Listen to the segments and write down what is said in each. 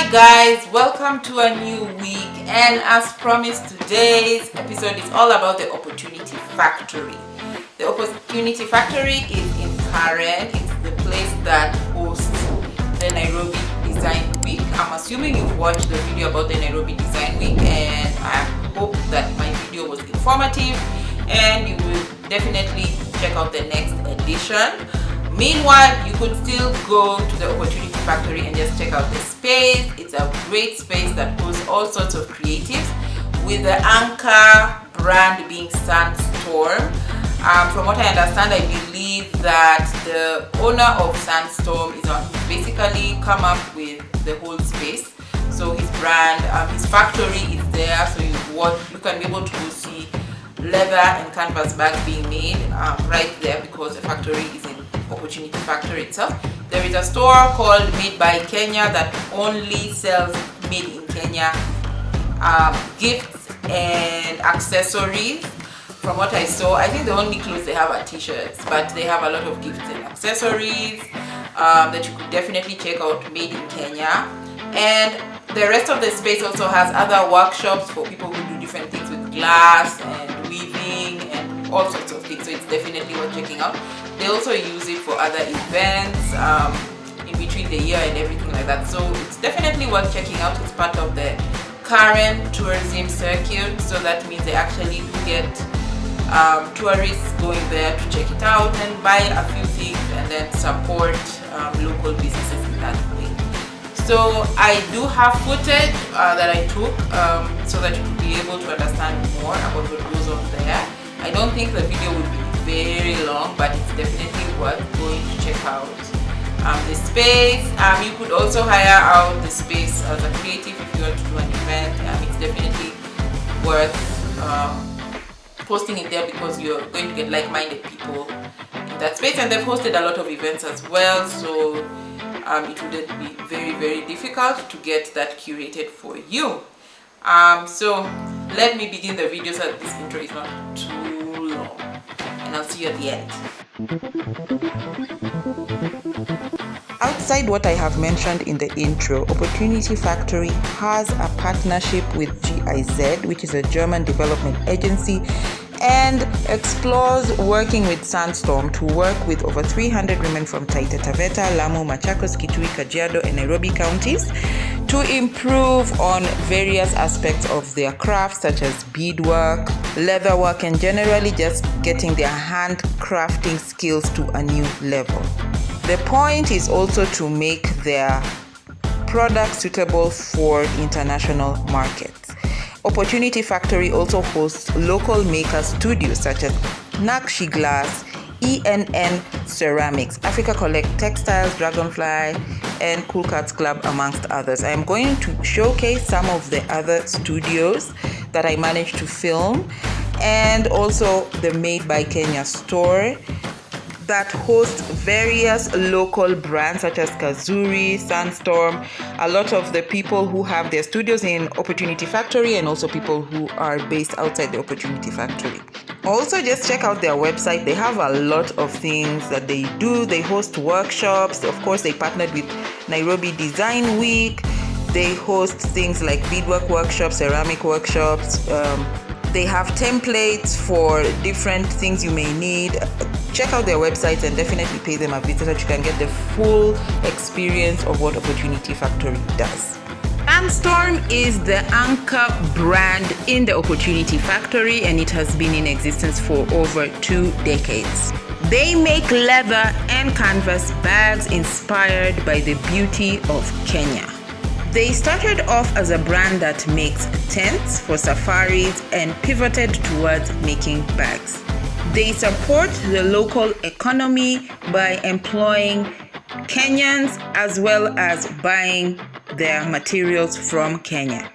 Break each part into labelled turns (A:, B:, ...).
A: Hi guys, welcome to a new week, and as promised, today's episode is all about the Opportunity Factory. The Opportunity Factory is in Karen. It's the place that hosts the Nairobi Design Week. I'm assuming you've watched the video about the Nairobi Design Week, and I hope that my video was informative and you will definitely check out the next edition. Meanwhile, you could still go to the Opportunity Factory and just check out the space. It's a great space that hosts all sorts of creatives, with the anchor brand being Sandstorm. From what I understand, I believe that the owner of Sandstorm is basically come up with the whole space. So his brand, his factory is there, so you can be able to go see leather and canvas bags being made right there, because the factory is in Opportunity Factory itself. There is a store called Made by Kenya that only sells made in Kenya gifts and accessories. From what I saw, I think the only clothes they have are t-shirts, but they have a lot of gifts and accessories that you could definitely check out, made in Kenya. And the rest of the space also has other workshops for people who do different things with glass and weaving and all sorts of things, so it's definitely worth checking out. They also use it for other events in between the year and everything like that, so it's definitely worth checking out. It's part of the current tourism circuit, so that means they actually get tourists going there to check it out and buy a few things and then support local businesses in that way. So I do have footage that I took so that you will be able to understand more about what goes on there. I don't think the video will be very long, but it's definitely worth going to check out the space. You could also hire out the space as a creative if you want to do an event. It's definitely worth posting it there, because you're going to get like-minded people in that space, and they've hosted a lot of events as well, so it wouldn't be very, very difficult to get that curated for you. So let me begin the video so that this intro is not too long, and I'll see you at the end. Outside what I have mentioned in the intro, Opportunity Factory has a partnership with GIZ, which is a German development agency, and explores working with Sandstorm to work with over 300 women from Taita Taveta, Lamu, Machakos, Kitui, Kajiado, and Nairobi counties to improve on various aspects of their craft, such as beadwork, leatherwork, and generally just getting their handcrafting skills to a new level. The point is also to make their products suitable for international markets. Opportunity Factory also hosts local maker studios such as Nakshi Glass, ENN Ceramics, Africa Collect Textiles, Dragonfly, and Cool Cats Club, amongst others. I am going to showcase some of the other studios that I managed to film, and also the Made by Kenya store that hosts various local brands such as Kazuri, Sandstorm, a lot of the people who have their studios in Opportunity Factory, and also people who are based outside the Opportunity Factory. Also, just check out their website. They have a lot of things that they do. They host workshops. Of course, they partnered with Nairobi Design Week. They host things like beadwork workshops, ceramic workshops. They have templates for different things you may need. Check out their websites and definitely pay them a visit so that you can get the full experience of what Opportunity Factory does. Sandstorm is the anchor brand in the Opportunity Factory, and it has been in existence for over 2 decades. They make leather and canvas bags inspired by the beauty of Kenya. They started off as a brand that makes tents for safaris and pivoted towards making bags. They support the local economy by employing Kenyans as well as buying their materials from Kenya.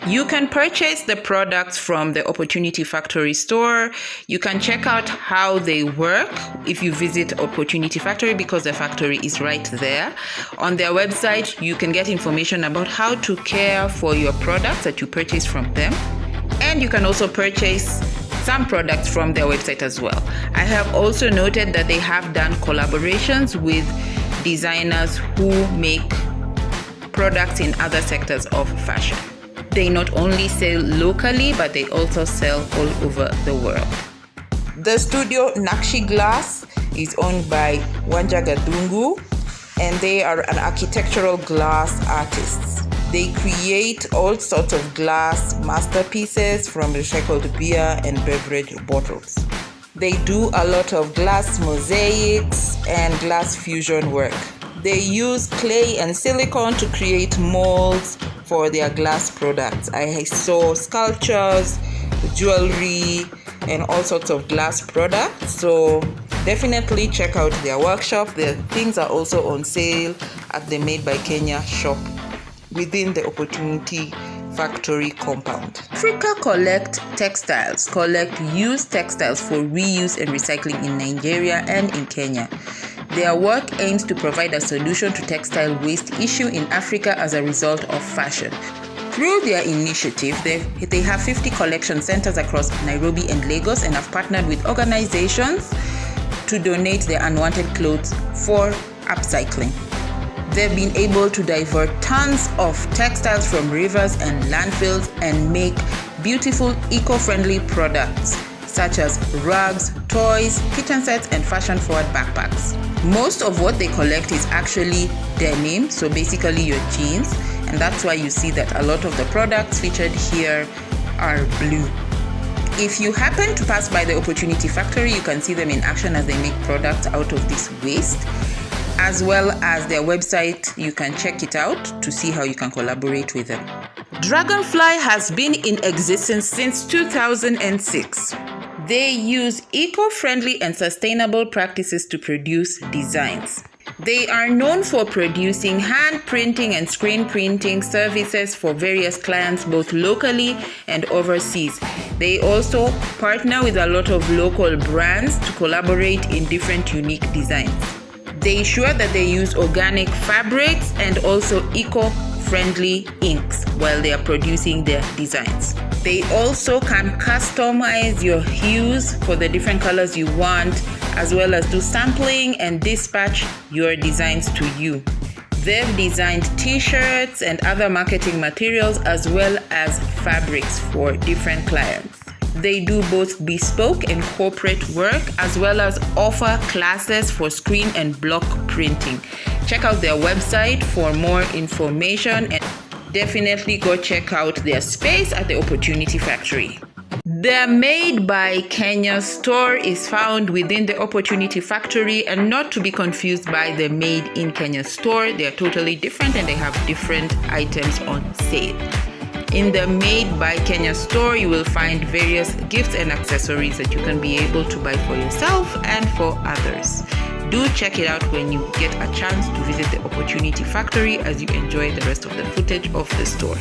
A: You can purchase the products from the Opportunity Factory store. You can check out how they work if you visit Opportunity Factory, because the factory is right there. On their website, you can get information about how to care for your products that you purchase from them. And you can also purchase some products from their website as well. I have also noted that they have done collaborations with designers who make products in other sectors of fashion. They not only sell locally, but they also sell all over the world. The studio Nakshi Glass is owned by Wanja Gadungu, and they are an architectural glass artists. They create all sorts of glass masterpieces from recycled beer and beverage bottles. They do a lot of glass mosaics and glass fusion work. They use clay and silicone to create molds for their glass products. I saw sculptures, jewelry, and all sorts of glass products. So definitely check out their workshop. Their things are also on sale at the Made by Kenya shop within the Opportunity Factory compound. Africa Collect Textiles collect used textiles for reuse and recycling in Nigeria and in Kenya. Their work aims to provide a solution to textile waste issue in Africa as a result of fashion. Through their initiative, they have 50 collection centers across Nairobi and Lagos and have partnered with organizations to donate their unwanted clothes for upcycling. They've been able to divert tons of textiles from rivers and landfills and make beautiful eco-friendly products such as rugs, toys, kitchen sets, and fashion-forward backpacks. Most of what they collect is actually denim, so basically your jeans, and that's why you see that a lot of the products featured here are blue. If you happen to pass by the Opportunity Factory, you can see them in action as they make products out of this waste, as well as their website. You can check it out to see how you can collaborate with them. Dragonfly has been in existence since 2006. They use eco-friendly and sustainable practices to produce designs. They are known for producing hand printing and screen printing services for various clients both locally and overseas. They also partner with a lot of local brands to collaborate in different unique designs. They ensure that they use organic fabrics and also eco-friendly inks while they are producing their designs. They also can customize your hues for the different colors you want, as well as do sampling and dispatch your designs to you. They've designed t-shirts and other marketing materials as well as fabrics for different clients. They do both bespoke and corporate work, as well as offer classes for screen and block printing. Check out their website for more information, and definitely go check out their space at the Opportunity Factory. Their Made by Kenya store is found within the Opportunity Factory, and not to be confused by the Made in Kenya store. They are totally different and they have different items on sale. In the Made by Kenya store, you will find various gifts and accessories that you can be able to buy for yourself and for others. Do check it out when you get a chance to visit the Opportunity Factory as you enjoy the rest of the footage of the store.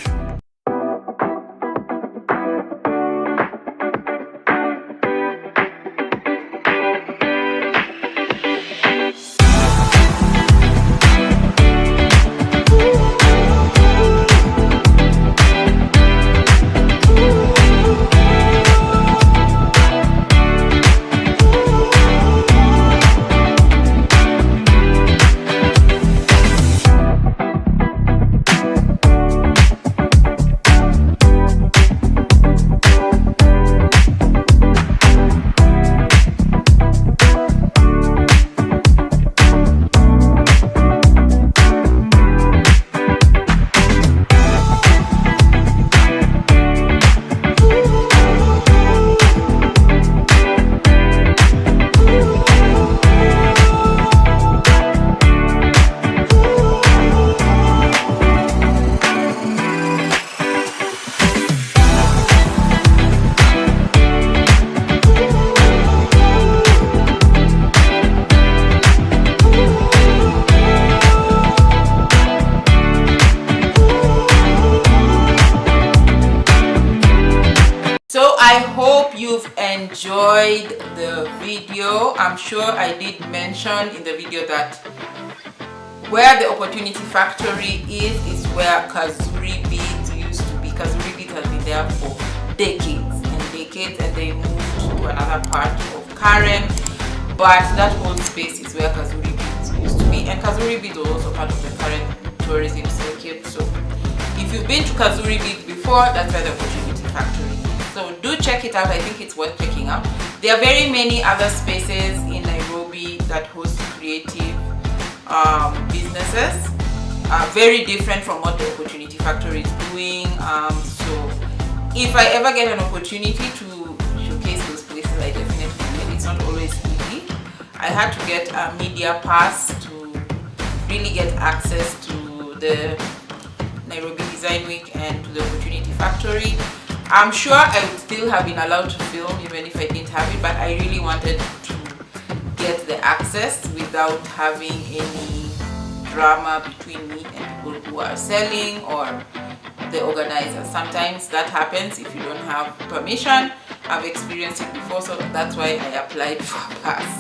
A: I hope you've enjoyed the video. I'm sure I did mention in the video that where the Opportunity Factory is where Kazuri Beads used to be. Kazuri Beads has been there for decades and decades, and they moved to another part of Karen, but that whole space is where Kazuri Beads used to be, and Kazuri Beads was also part of the Karen tourism circuit. So if you've been to Kazuri Beach before, that's where the Opportunity Factory is. So do check it out. I think it's worth checking out. There are very many other spaces in Nairobi that host creative businesses, very different from what the Opportunity Factory is doing. So if I ever get an opportunity to showcase those places, I definitely will. It's not always easy. I had to get a media pass to really get access to the Nairobi Design Week and to the Opportunity Factory. I'm sure I would still have been allowed to film even if I didn't have it, but I really wanted to get the access without having any drama between me and people who are selling or the organizers. Sometimes that happens if you don't have permission. I've experienced it before, so that's why I applied for a pass.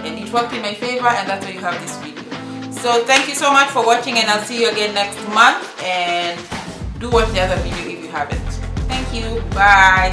A: And it worked in my favor, and that's why you have this video. So thank you so much for watching, and I'll see you again next month. And do watch the other video if you haven't. Thank you. Bye.